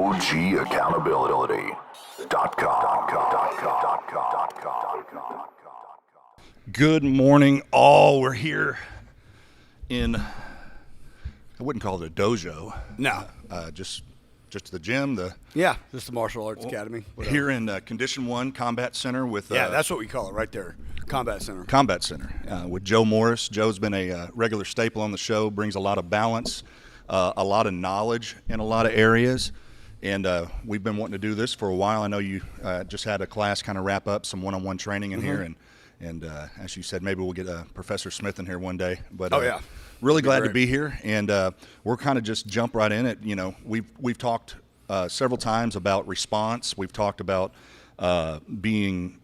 OGaccountability.com. Good morning, all. We're here in, I wouldn't call it a dojo. No. Just the gym. Yeah, just the Martial Arts Academy. Whatever. Here in Condition 1 Combat Center with. Yeah, that's what we call it right there. Combat Center. Combat Center with Joe Morris. Joe's been a regular staple on the show, brings a lot of balance, a lot of knowledge in a lot of areas. And we've been wanting to do this for a while. I know you just had a class kind of wrap up, some one-on-one training in here. And as you said, maybe we'll get Professor Smith in here one day. But yeah. Really glad to be here. And we're kind of just jump right in it. You know, we've talked several times about response. We've talked about being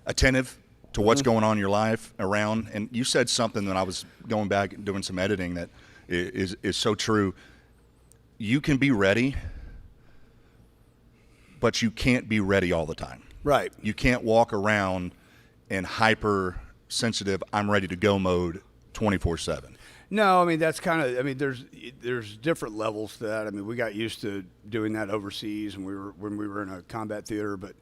attentive to what's going on in your life around. And you said something when I was going back and doing some editing that is so true. You can be ready, but you can't be ready all the time. Right. You can't walk around in hypersensitive, I'm ready to go mode 24/7. No, I mean, that's kind of, I mean, there's different levels to that. I mean, we got used to doing that overseas when we were in a combat theater. But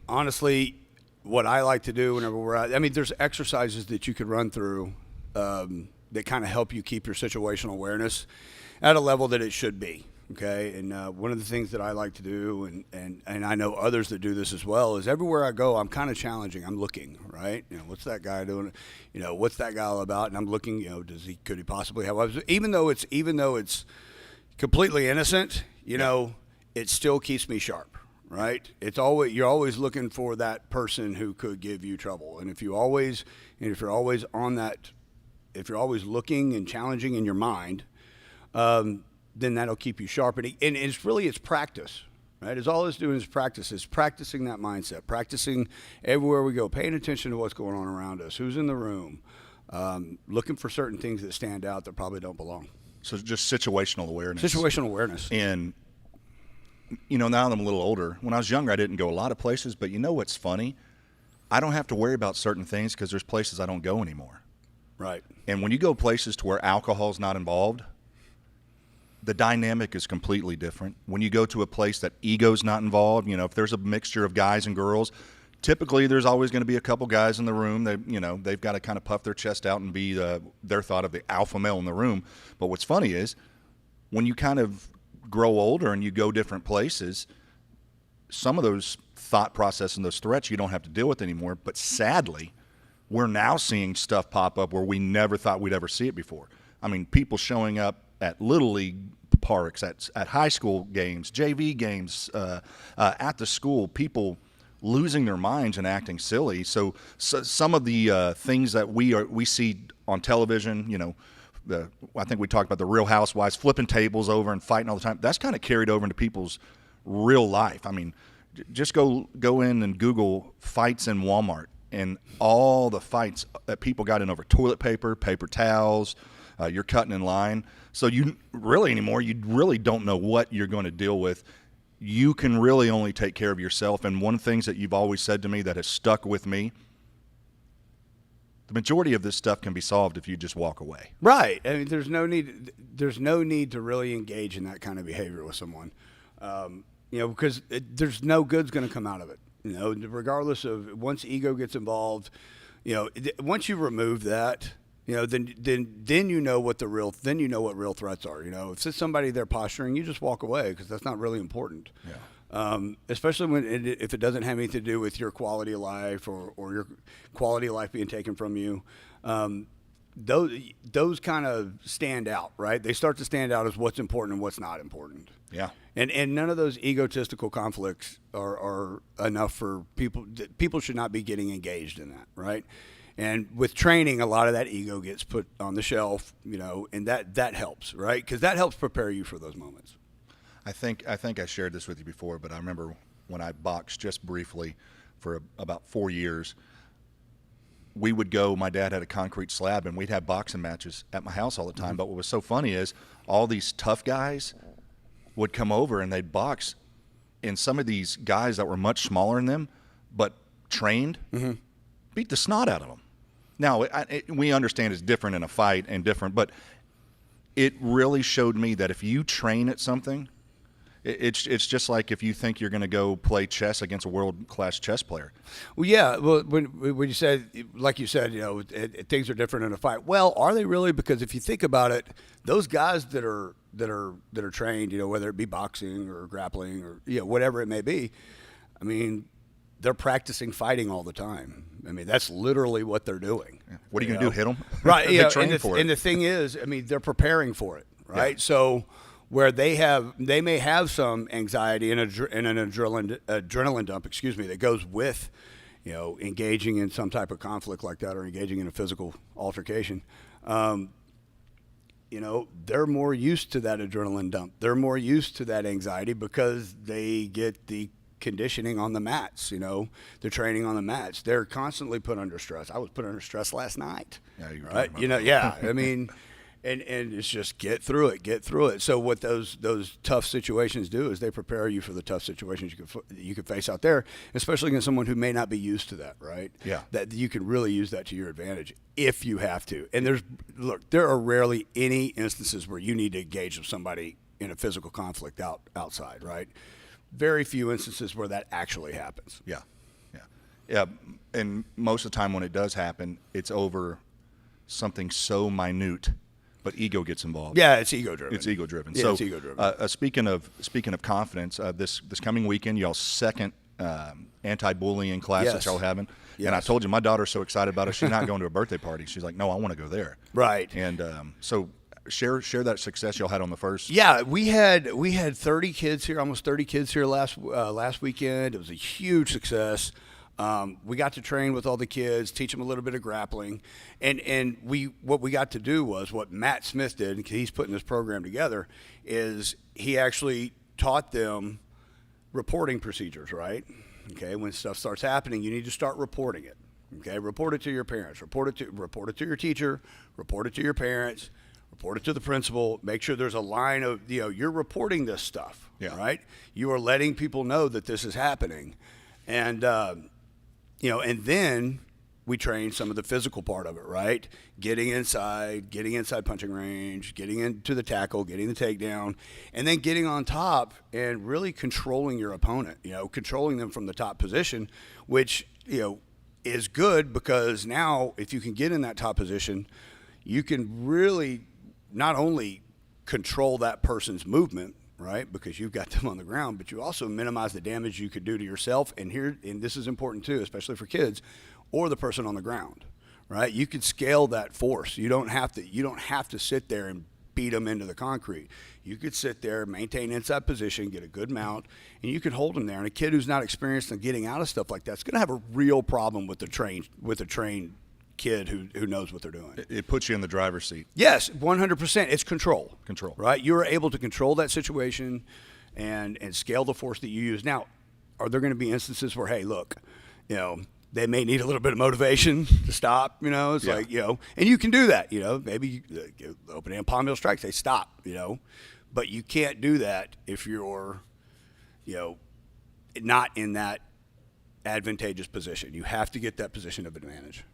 honestly, what I like to do whenever we're out, I mean, there's exercises that you could run through that kind of help you keep your situational awareness at a level that it should be. Okay, and one of the things that I like to do, and I know others that do this as well, is everywhere I go, I'm kind of challenging. I'm looking, right? You know, what's that guy doing? You know, what's that guy all about? And I'm looking. You know, could he possibly have weapons? Even though it's completely innocent, you know, it still keeps me sharp, right? You're always looking for that person who could give you trouble, and if you're always on that, if you're always looking and challenging in your mind. Then that'll keep you sharp. And it's practice, right? It's all it's doing is practice. It's practicing that mindset, practicing everywhere we go, paying attention to what's going on around us, who's in the room, looking for certain things that stand out that probably don't belong. So just situational awareness. Situational awareness. And, you know, now that I'm a little older, when I was younger, I didn't go a lot of places. But you know what's funny? I don't have to worry about certain things because there's places I don't go anymore. Right. And when you go places to where alcohol's not involved, the dynamic is completely different. When you go to a place that ego's not involved, you know, if there's a mixture of guys and girls, typically there's always going to be a couple guys in the room. They've got to kind of puff their chest out and be their thought of the alpha male in the room. But what's funny is when you kind of grow older and you go different places, some of those thought process and those threats you don't have to deal with anymore. But sadly, we're now seeing stuff pop up where we never thought we'd ever see it before. I mean, people showing up at Little League parks, at high school games, JV games, at the school, people losing their minds and acting silly. So some of the things that we see on television, you know, I think we talked about the Real Housewives flipping tables over and fighting all the time. That's kind of carried over into people's real life. I mean, just go in and Google fights in Walmart and all the fights that people got in over toilet paper, paper towels. You're cutting in line. So you really don't know what you're going to deal with. You can really only take care of yourself. And one of the things that you've always said to me that has stuck with me, the majority of this stuff can be solved if you just walk away. Right. I mean, there's no need to really engage in that kind of behavior with someone, you know, because there's no good's going to come out of it. You know, regardless of once ego gets involved, you know, once you remove that, you know, then you know what real threats are. You know, if it's somebody there posturing, you just walk away because that's not really important. Yeah. Especially if it doesn't have anything to do with your quality of life or your quality of life being taken from you. Those kind of stand out, right? They start to stand out as what's important and what's not important. Yeah. And none of those egotistical conflicts are enough for people. People should not be getting engaged in that, right? And with training, a lot of that ego gets put on the shelf, you know, and that helps, right? Because that helps prepare you for those moments. I think I shared this with you before, but I remember when I boxed just briefly for about 4 years, we would go, my dad had a concrete slab, and we'd have boxing matches at my house all the time. Mm-hmm. But what was so funny is all these tough guys would come over and they'd box, and some of these guys that were much smaller than them but trained beat the snot out of them. Now, we understand it's different in a fight and different, but it really showed me that if you train at something, it's just like if you think you're going to go play chess against a world-class chess player. Well, yeah. Well, when you said, like you said, things are different in a fight. Well, are they really? Because if you think about it, those guys that are trained, whether it be boxing or grappling or whatever it may be, I mean, they're practicing fighting all the time. I mean, that's literally what they're doing. Yeah. What are you going to do? Hit them? Right. They train for it. And the thing is, I mean, they're preparing for it, right? Yeah. So where they may have some anxiety and an adrenaline dump, that goes with, engaging in some type of conflict like that or engaging in a physical altercation. They're more used to that adrenaline dump. They're more used to that anxiety because they get the conditioning on the mats. They're training on the mats. They're constantly put under stress. I was put under stress last night. Yeah, you were right. Yeah. I mean. And it's just get through it. So what those tough situations do is they prepare you for the tough situations you could face out there, especially against someone who may not be used to that, right? Yeah. That you can really use that to your advantage if you have to. And there are rarely any instances where you need to engage with somebody in a physical conflict outside, right? Very few instances where that actually happens. Yeah. And most of the time when it does happen, it's over something so minute. But ego gets involved. Yeah, it's ego driven. It's ego driven. Yeah, so, it's ego driven. Speaking of confidence, this coming weekend, y'all's second anti-bullying class that y'all having. Yes. And I told you my daughter's so excited about it. She's not going to a birthday party. She's like, no, I want to go there. Right. And so share that success y'all had on the first. Yeah, we had 30 kids here, almost 30 kids here last weekend. It was a huge success. We got to train with all the kids, teach them a little bit of grappling, and what we got to do was what Matt Smith did, and he's putting this program together, is he actually taught them reporting procedures, right? Okay, when stuff starts happening, you need to start reporting it. Okay, report it to your parents, report it to your teacher, report it to your parents, report it to the principal. Make sure there's a line of you're reporting this stuff, right? You are letting people know that this is happening, and and then we train some of the physical part of it, right? Getting inside punching range, getting into the tackle, getting the takedown, and then getting on top and really controlling your opponent, controlling them from the top position, which, is good because now if you can get in that top position, you can really not only control that person's movement, right? Because you've got them on the ground, but you also minimize the damage you could do to yourself. And this is important too, especially for kids, or the person on the ground, right? You could scale that force. You don't have to sit there and beat them into the concrete. You could sit there, maintain inside position, get a good mount, and you could hold them there. And a kid who's not experienced in getting out of stuff like that's going to have a real problem with a trained kid who knows what they're doing. It puts you in the driver's seat. Yes, 100%. It's control. Control. Right? You are able to control that situation and scale the force that you use. Now, are there going to be instances where, hey, look, they may need a little bit of motivation to stop, it's like, and you can do that, maybe open hand palm heel strikes, they stop, but you can't do that if you're, not in that advantageous position. You have to get that position of advantage.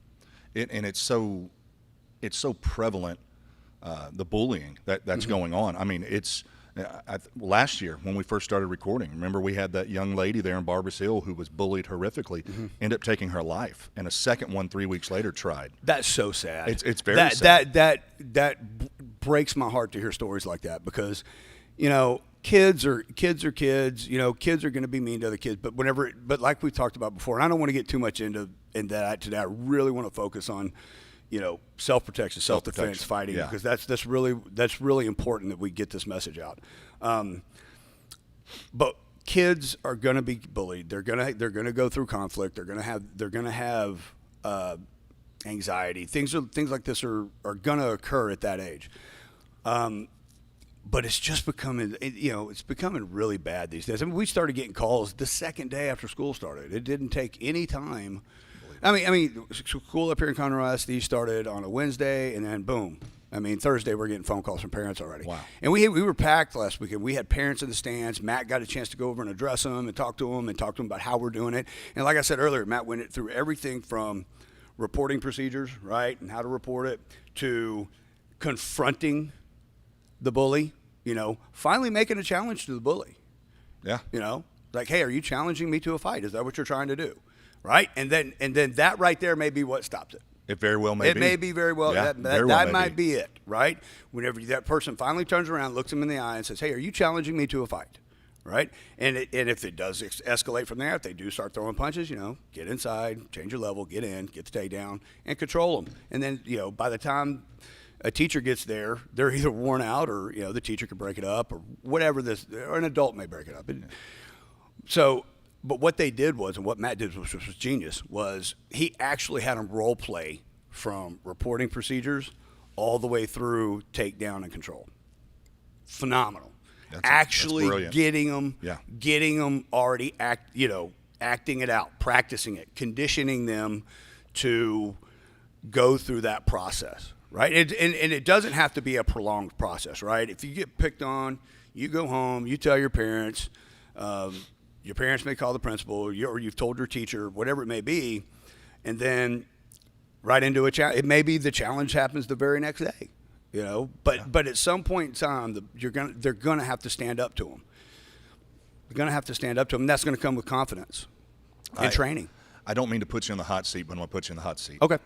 And it's so prevalent, the bullying that's going on. I mean, last year when we first started recording, remember we had that young lady there in Barbers Hill who was bullied horrifically, ended up taking her life, and a second one 3 weeks later tried. That's so sad. It's very sad. That breaks my heart to hear stories like that because, kids are kids. Kids are going to be mean to other kids, but like we've talked about before, and I don't want to get too much into that today. I really want to focus on, self-protection, self-defense, fighting, because that's really important that we get this message out. But kids are going to be bullied. They're going to go through conflict. They're going to have anxiety. Things like this are going to occur at that age. But it's just becoming, it's becoming really bad these days. I mean, we started getting calls the second day after school started. It didn't take any time. I mean, school up here in Conroe ISD started on a Wednesday, and then boom. I mean, Thursday we're getting phone calls from parents already. Wow. And we were packed last weekend. We had parents in the stands. Matt got a chance to go over and address them and talk to them about how we're doing it. And like I said earlier, Matt went through everything from reporting procedures, right, and how to report it, to confronting the bully, finally making a challenge to the bully. Yeah. Like, hey, are you challenging me to a fight? Is that what you're trying to do? Right? And then that right there may be what stops it. It very well may be. It may be very well. Yeah, That very well may might be it, right? Whenever that person finally turns around, looks him in the eye, and says, "Hey, are you challenging me to a fight?" Right? And if it does escalate from there, if they do start throwing punches, get inside, change your level, get in, get the takedown, and control them. And then by the time a teacher gets there, they're either worn out, or the teacher could break it up, or whatever or an adult may break it up. So. But what they did was, and what Matt did, which was genius, was he actually had them role play from reporting procedures all the way through takedown and control. Phenomenal. That's getting them already acting it out, practicing it, conditioning them to go through that process, right? And it doesn't have to be a prolonged process, right? If you get picked on, you go home, you tell your parents. Your parents may call the principal, or you've told your teacher, whatever it may be, and then right into a challenge. It may be the challenge happens the very next day, But at some point in time, they're gonna have to stand up to them. They're gonna have to stand up to them. And that's gonna come with confidence and training. I don't mean to put you in the hot seat, but I'm gonna put you in the hot seat. Okay.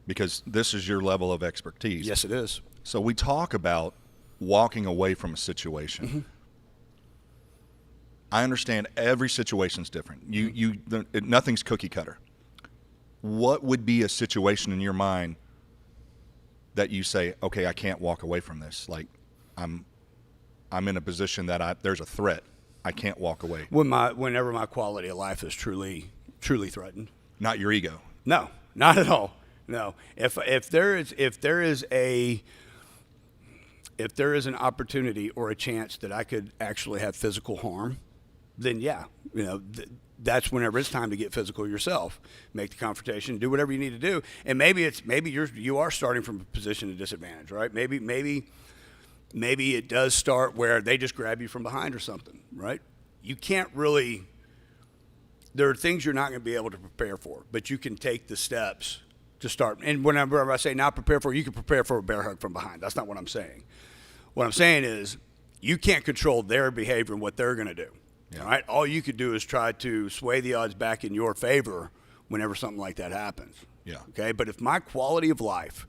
Because this is your level of expertise. Yes, it is. So we talk about walking away from a situation. Mm-hmm. I understand every situation's different. Nothing's cookie cutter. What would be a situation in your mind that you say, okay, I can't walk away from this? Like, I'm in a position that there's a threat. I can't walk away. Whenever my quality of life is truly threatened. Not your ego. No, not at all. No. If there is an opportunity or a chance that I could actually have physical harm, then yeah, that's whenever it's time to get physical yourself. Make the confrontation, do whatever you need to do, and maybe you are starting from a position of disadvantage, right? Maybe it does start where they just grab you from behind or something, right? You can't really. There are things you're not going to be able to prepare for, but you can take the steps to start. And whenever I say not prepare for, you can prepare for a bear hug from behind. That's not what I'm saying. What I'm saying is you can't control their behavior and what they're going to do. Yeah. All right. All you could do is try to sway the odds back in your favor whenever something like that happens. Yeah. Okay. But if my quality of life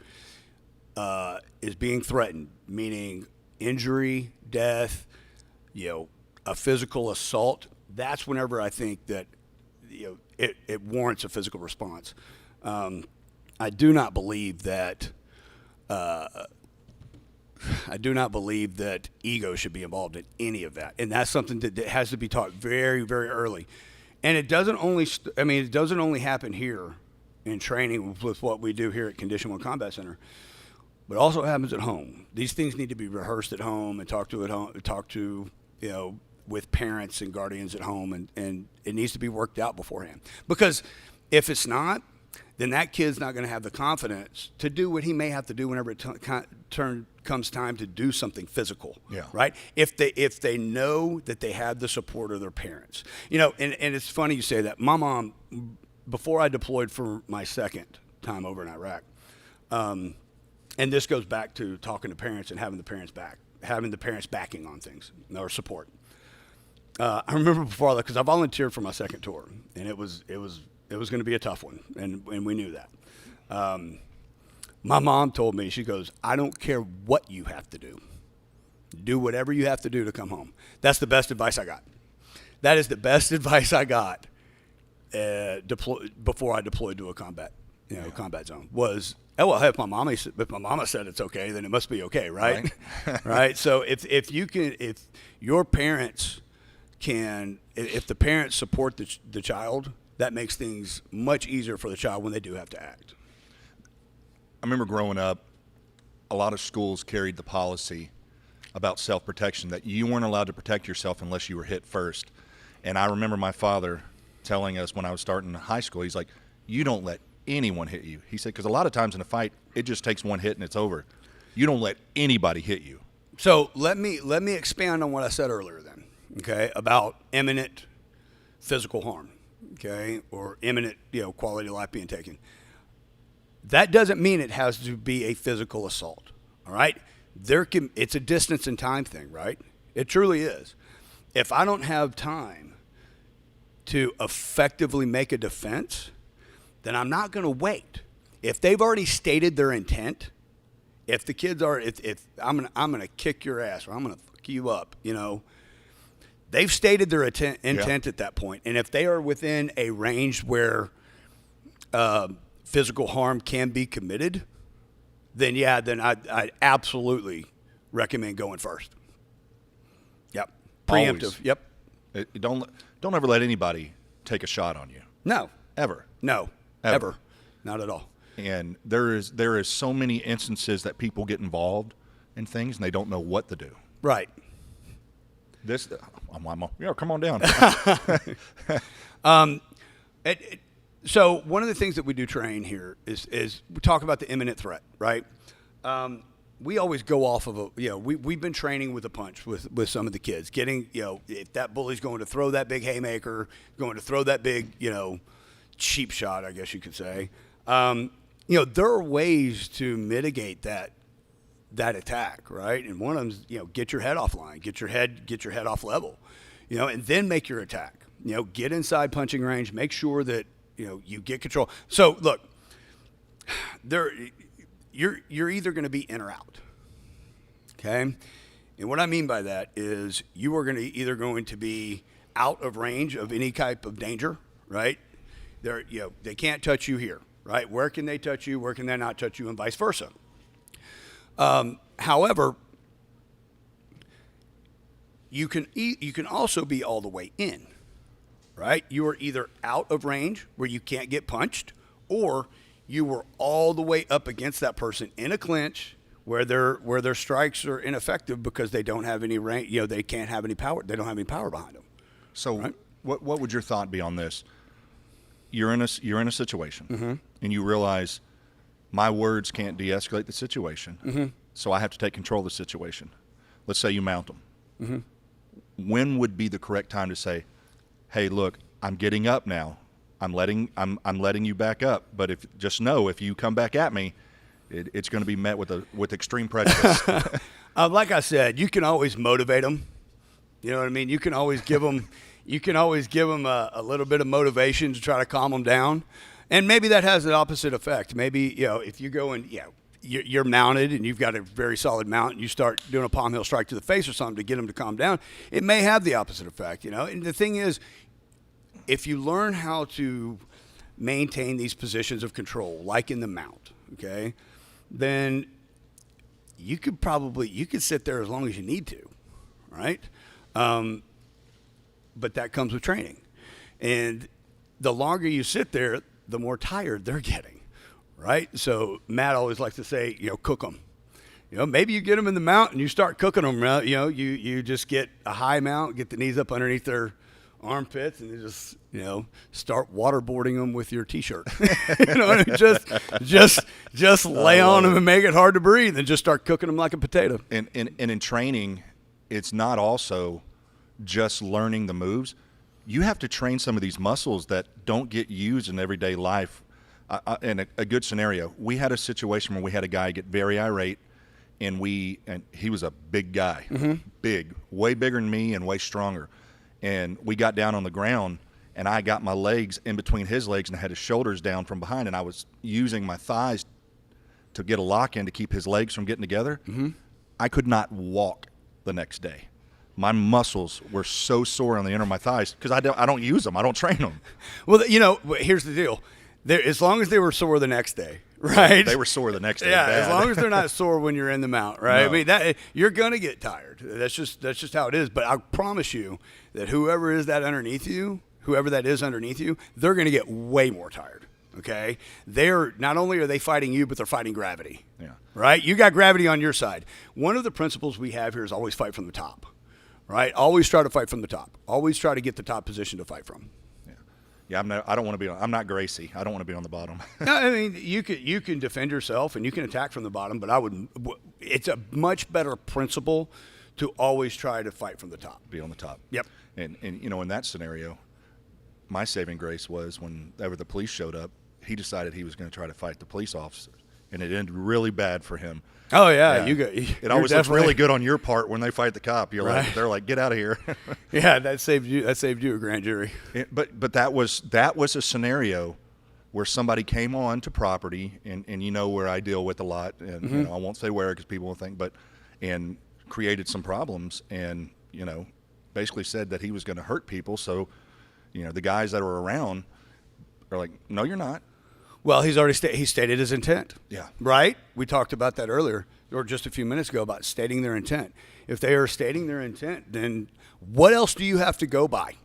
is being threatened, meaning injury, death, a physical assault, that's whenever I think that it warrants a physical response. I do not believe that. I do not believe that ego should be involved in any of that, and that's something that has to be taught very, very early. And it doesn't only happen here in training with what we do here at Condition One Combat Center, but also happens at home. These things need to be rehearsed at home and talked to with parents and guardians at home, and it needs to be worked out beforehand. Because if it's not, then that kid's not going to have the confidence to do what he may have to do whenever it comes time to do something physical. Yeah. Right? If they know that they have the support of their parents. And it's funny you say that. My mom, before I deployed for my second time over in Iraq, and this goes back to talking to parents and having the parents backing on things or support. I remember before that, because I volunteered for my second tour, and it was going to be a tough one, and we knew that. My mom told me, she goes, I don't care what you have to do. Do whatever you have to do to come home. That's the best advice I got. That is the best advice I got before I deployed to a combat zone was, if my mama said it's okay, then it must be okay, right? Right? So if your parents if the parents support the child, that makes things much easier for the child when they do have to act. I remember growing up, a lot of schools carried the policy about self-protection, that you weren't allowed to protect yourself unless you were hit first. And I remember my father telling us when I was starting high school, he's like, you don't let anyone hit you. He said, because a lot of times in a fight, it just takes one hit and it's over. You don't let anybody hit you. So let me expand on what I said earlier then, okay, about imminent physical harm, okay, or imminent, quality of life being taken. That doesn't mean it has to be a physical assault, all right? it's a distance and time thing, right? It truly is. If I don't have time to effectively make a defense, then I'm not going to wait. If they've already stated their intent, if the kids are, if I'm gonna kick your ass or I'm gonna fuck you up, they've stated their intent at that point. And if they are within a range where physical harm can be committed, then I absolutely recommend going first. Yep. Preemptive. Always. Yep. Don't ever let anybody take a shot on you. No. Ever. No. Ever. Not at all. And there is so many instances that people get involved in things and they don't know what to do. Right. Come on down. So one of the things that we do train here is we talk about the imminent threat, right? We always go off of we've been training with a punch with some of the kids, getting, if that bully's going to throw that big haymaker, going to throw that big, cheap shot, I guess you could say. There are ways to mitigate that attack, right? And one of them is, get your head offline, get your head off level, and then make your attack. Get inside punching range, make sure that you get control. So look, you're either going to be in or out, okay? And what I mean by that is you are either going to be out of range of any type of danger, right? They can't touch you here. Right? Where can they touch you? Where can they not touch you? And vice versa. However, you can also be all the way in. Right? You are either out of range where you can't get punched, or you were all the way up against that person in a clinch where their strikes are ineffective because they don't have any range. They can't have any power. They don't have any power behind them. So, right? what would your thought be on this? You're in a situation, and you realize my words can't de-escalate the situation, so I have to take control of the situation. Let's say you mount them. When would be the correct time to say, "Hey, look, I'm getting up now. I'm letting you back up. But if you come back at me, it's going to be met with extreme prejudice." Like I said, you can always motivate them. You know what I mean? You can always give them. You can always give them a little bit of motivation to try to calm them down. And maybe that has the opposite effect. Maybe, if you go and, you're mounted and you've got a very solid mount and you start doing a palm heel strike to the face or something to get them to calm down, it may have the opposite effect, And the thing is, if you learn how to maintain these positions of control, like in the mount, okay, then you could sit there as long as you need to, right? But that comes with training. And the longer you sit there, the more tired they're getting, right? So Matt always likes to say, cook them. Maybe you get them in the mount and you start cooking them. You just get a high mount, get the knees up underneath their armpits, and you just, start waterboarding them with your T-shirt. Just lay on them and make it hard to breathe, and just start cooking them like a potato. And in training, it's not also just learning the moves. You have to train some of these muscles that don't get used in everyday life. In a good scenario, we had a situation where we had a guy get very irate, and he was a big guy, big, way bigger than me and way stronger. And we got down on the ground, and I got my legs in between his legs and I had his shoulders down from behind, and I was using my thighs to get a lock in to keep his legs from getting together. I could not walk the next day. My muscles were so sore on the inner of my thighs because I don't use them. I don't train them. Well, here's the deal. As long as they were sore the next day, right? They were sore the next day. Yeah, bad. as long as they're not sore when you're in the mount, right? No. I mean, you're gonna get tired. That's just how it is. But I promise you that whoever that is underneath you, they're gonna get way more tired. Okay, not only are they fighting you, but they're fighting gravity. Yeah. Right. You got gravity on your side. One of the principles we have here is always fight from the top. Right. Always try to fight from the top. Always try to get the top position to fight from. Yeah, I don't want to be. I'm not Gracie. I don't want to be on the bottom. No, I mean you can defend yourself and you can attack from the bottom, but it's a much better principle to always try to fight from the top. Be on the top. Yep. And in that scenario, my saving grace was whenever the police showed up, he decided he was going to try to fight the police officer, and it ended really bad for him. Oh yeah, Yeah. It always looks really good on your part when they fight the cop. You're Right. like, they're like, get out of here. Yeah, that saved you. That saved you a grand jury. But that was a scenario where somebody came on to property, and you know where I deal with a lot, and you know, I won't say where because people will think, and created some problems, and you know, basically said that he was going to hurt people. So, you know, the guys that were around are like, no, you're not. Well, he's already he stated his intent. Yeah. Right? We talked about that earlier, or just a few minutes ago, about stating their intent. If they are stating their intent, then what else do you have to go by?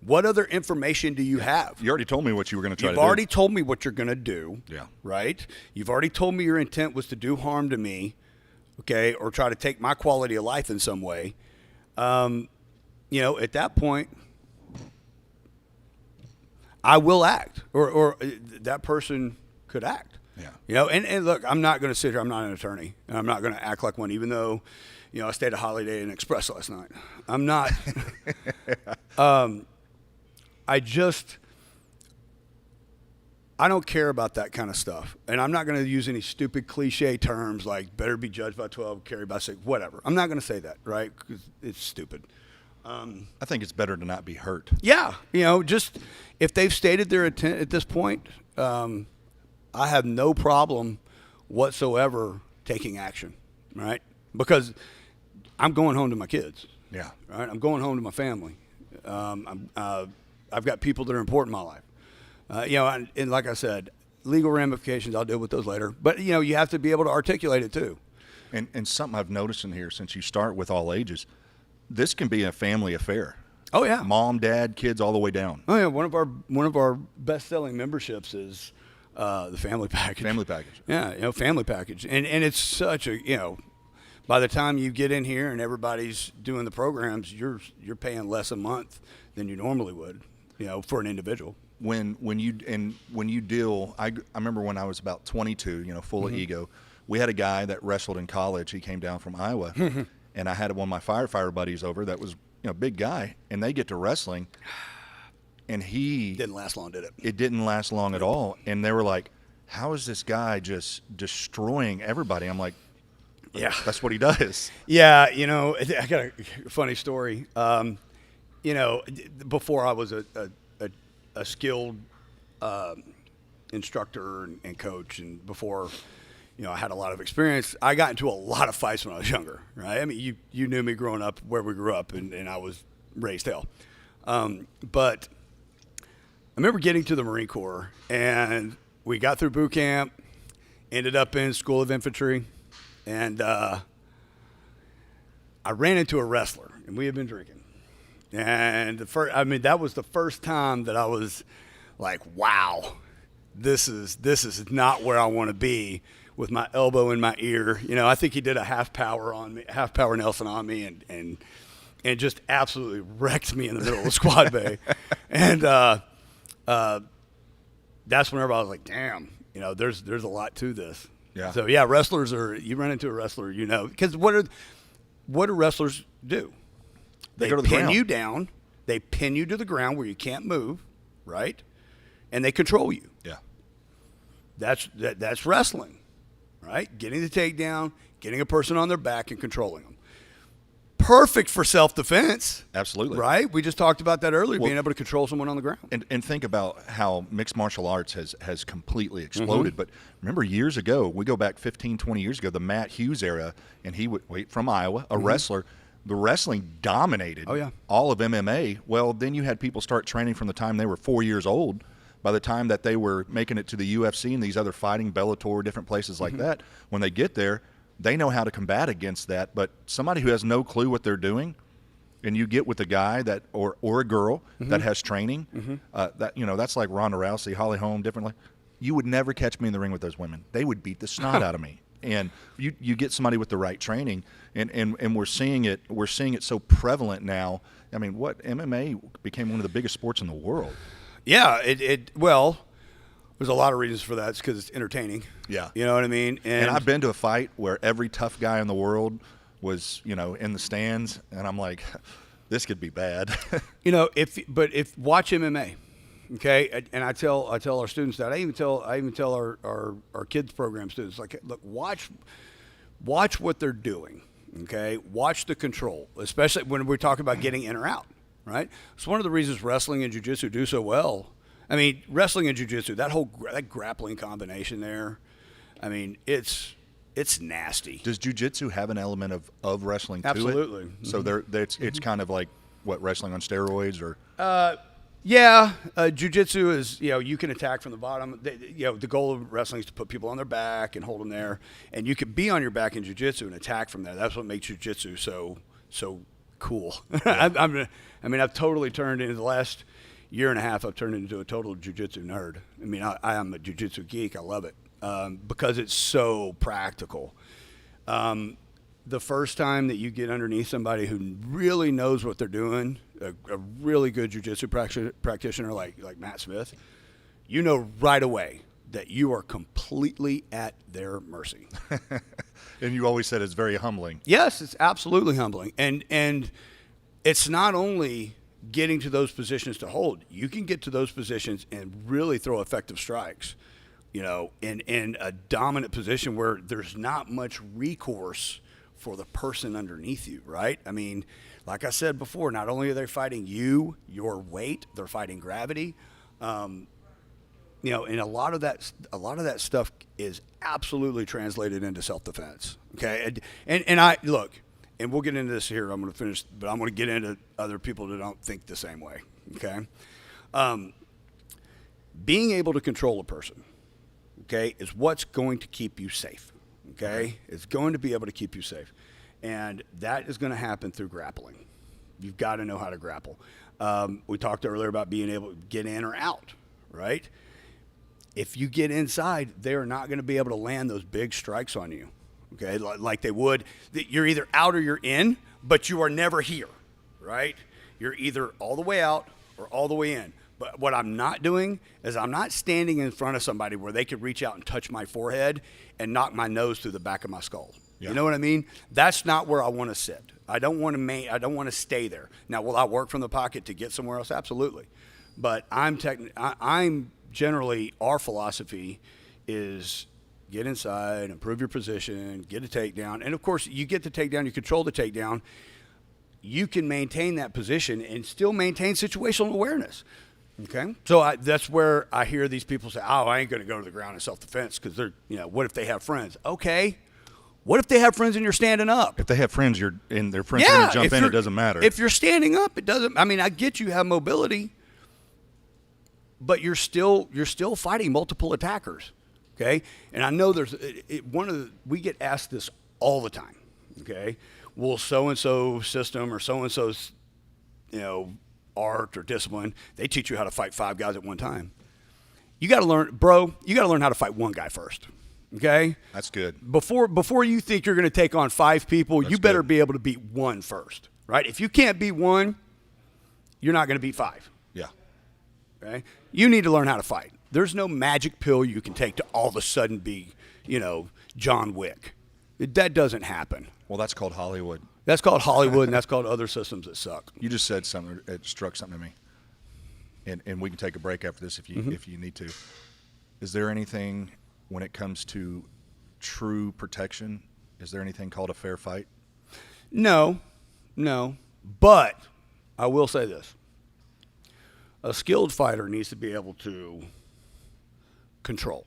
What other information do you have? You already told me what you were going to try to do. You've already told me what you're going to do. Yeah. Right? You've already told me your intent was to do harm to me, okay, or try to take my quality of life in some way. You know, at that point, I will act, or that person could act. Yeah. You know, and look, I'm not going to sit here. I'm not an attorney, and I'm not going to act like one, even though, you know, I stayed at Holiday Inn Express last night. I'm not. I don't care about that kind of stuff, and I'm not going to use any stupid cliche terms like "better be judged by 12, carried by 6," whatever. I'm not going to say that, right? Because it's stupid. I think it's better to not be hurt. Yeah, you know, just if they've stated their intent at this point, I have no problem whatsoever taking action, right? Because I'm going home to my kids. Yeah. Right? I'm going home to my family. I've got people that are important in my life. You know, and like I said, legal ramifications, I'll deal with those later. But, you know, you have to be able to articulate it too. And something I've noticed in here, since you start with all ages, this can be a family affair. Oh yeah, Mom, dad, kids, all the way down. Oh yeah, one of our best-selling memberships is the family package. Family package. Yeah, you know, family package, and it's such a, you know, by the time you get in here and everybody's doing the programs, you're paying less a month than you normally would, you know, for an individual. When you deal, I remember when I was about 22, you know, full of ego. We had a guy that wrestled in college. He came down from Iowa, and I had one of my firefighter buddies over that was, you know, big guy, and they get to wrestling, and he Didn't last long, did it? It didn't last long at all, and they were like, "How is this guy just destroying everybody?" I'm like, Yeah, that's what he does. Yeah, you know, I got a funny story. You know, before I was a skilled instructor and coach, and before, you know, I had a lot of experience, I got into a lot of fights when I was younger, right? I mean, you knew me growing up where we grew up, and I was raised hell. But I remember getting to the Marine Corps, and we got through boot camp, ended up in School of Infantry, and I ran into a wrestler, and we had been drinking. And that was the first time that I was like, wow, this is not where I want to be, with my elbow in my ear. You know, I think he did a half power Nelson on me, and just absolutely wrecked me in the middle of the squad bay. And that's whenever I was like, damn, you know, there's a lot to this. Yeah. So yeah, wrestlers you run into a wrestler, you know, because what do wrestlers do? They go to the pin ground. you down. They pin you to the ground where you can't move, right? And they control you. Yeah. That's wrestling, right? Getting the takedown, getting a person on their back and controlling them. Perfect for self-defense. Absolutely. Right? We just talked about that earlier, being able to control someone on the ground. And think about how mixed martial arts has completely exploded. But remember, years ago, we go back 15, 20 years ago, the Matt Hughes era, and he would from Iowa, a wrestler. The wrestling dominated all of MMA. Well, then you had people start training from the time they were 4 years old. By the time that they were making it to the UFC and these other fighting, Bellator, different places like that, when they get there, they know how to combat against that. But somebody who has no clue what they're doing, and you get with a guy that or a girl that has training, that, you know, that's like Ronda Rousey, Holly Holm, differently. You would never catch me in the ring with those women. They would beat the snot out of me. And you get somebody with the right training, and we're seeing it so prevalent now. I mean, MMA became one of the biggest sports in the world. Yeah, well, there's a lot of reasons for that. It's because it's entertaining. Yeah. You know what I mean? And I've been to a fight where every tough guy in the world was, you know, in the stands, and I'm like, this could be bad. You know, if watch MMA, Okay, and I tell our students that. I even tell our kids program students, like, look, watch what they're doing. Okay, watch the control, especially when we're talking about getting in or out. Right, it's one of the reasons wrestling and jiu-jitsu do so well. I mean, wrestling and jiu-jitsu, that grappling combination there. I mean, it's nasty. Does jiu-jitsu have an element of wrestling to it? Absolutely. So it's kind of like what, wrestling on steroids, or Yeah, jiu-jitsu is, you can attack from the bottom. The goal of wrestling is to put people on their back and hold them there, and you can be on your back in jiu-jitsu and attack from there. That's what makes jiu-jitsu so cool. Yeah. I've totally turned into the last year and a half. I've turned into a total jiu-jitsu nerd. I mean, I am a jiu-jitsu geek. I love it because it's so practical. The first time that you get underneath somebody who really knows what they're doing, a really good jiu-jitsu practitioner like Matt Smith, you know right away that you are completely at their mercy. And you always said it's very humbling. Yes, it's absolutely humbling. And it's not only getting to those positions to hold. You can get to those positions and really throw effective strikes, in a dominant position where there's not much recourse for the person underneath you, right? I mean, like I said before, not only are they fighting you, your weight, they're fighting gravity. And a lot of that stuff is absolutely translated into self-defense. Okay, and I look, and we'll get into this here. I'm going to finish, but I'm going to get into other people that don't think the same way. Okay, being able to control a person, okay, is what's going to keep you safe. Okay, it's going to be able to keep you safe, and that is going to happen through grappling. You've got to know how to grapple. We talked earlier about being able to get in or out, right? If you get inside, they're not going to be able to land those big strikes on you, okay, like they would. You're either out or you're in, but you are never here, right? You're either all the way out or all the way in. But what I'm not doing is I'm not standing in front of somebody where they could reach out and touch my forehead and knock my nose through the back of my skull. Yeah. You know what I mean? That's not where I want to sit. I don't want to stay there. Now, will I work from the pocket to get somewhere else? Absolutely. But I'm generally, our philosophy is get inside, improve your position, get a takedown. And, of course, you get the takedown, you control the takedown. You can maintain that position and still maintain situational awareness. Okay, so that's where I hear these people say, "Oh, I ain't going to go to the ground in self-defense because they're, what if they have friends?" Okay, what if they have friends and you're standing up? If they have friends, their friends are going to jump in. It doesn't matter. If you're standing up, it doesn't. I mean, I get you have mobility, but you're still fighting multiple attackers. Okay, and I know we get asked this all the time. Okay, will so and so system or so and so's, art or discipline, they teach you how to fight 5 guys at one time. You got to learn, bro. You got to learn how to fight one guy first. Okay, that's good. Before you think you're going to take on 5 people, you better be able to beat one first, right? If you can't beat one, you're not going to beat 5. Yeah. Okay, you need to learn how to fight. There's no magic pill you can take to all of a sudden be, John Wick. That doesn't happen. Well, that's called Hollywood. That's called Hollywood, and that's called other systems that suck. You just said something. It struck something to me. And we can take a break after this if you need to. Is there anything, when it comes to true protection, is there anything called a fair fight? No. But I will say this. A skilled fighter needs to be able to control.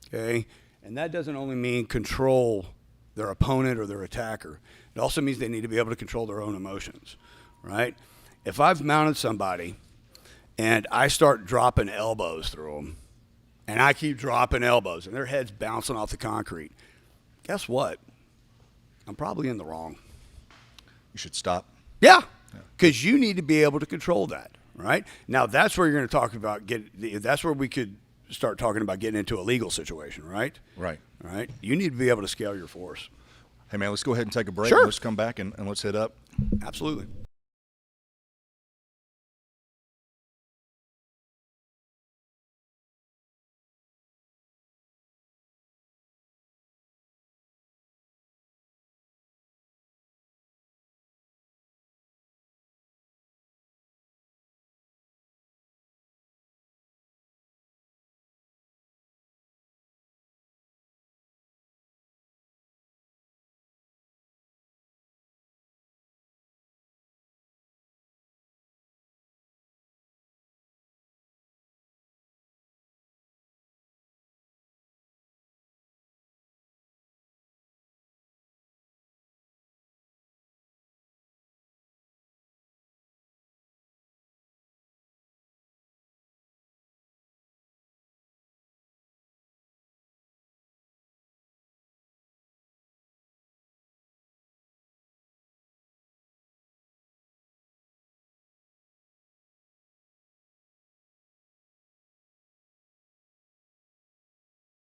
Okay? And that doesn't only mean control their opponent or their attacker. It also means they need to be able to control their own emotions, right? If I've mounted somebody and I start dropping elbows through them, and I keep dropping elbows, and their head's bouncing off the concrete, guess what? I'm probably in the wrong. You should stop. Yeah, because you need to be able to control that, right? Now, that's where you're going to talk about that's where we could start talking about getting into a legal situation, right? Right. Right. You need to be able to scale your force. Hey, man, let's go ahead and take a break. Sure. Let's come back and let's hit up. Absolutely.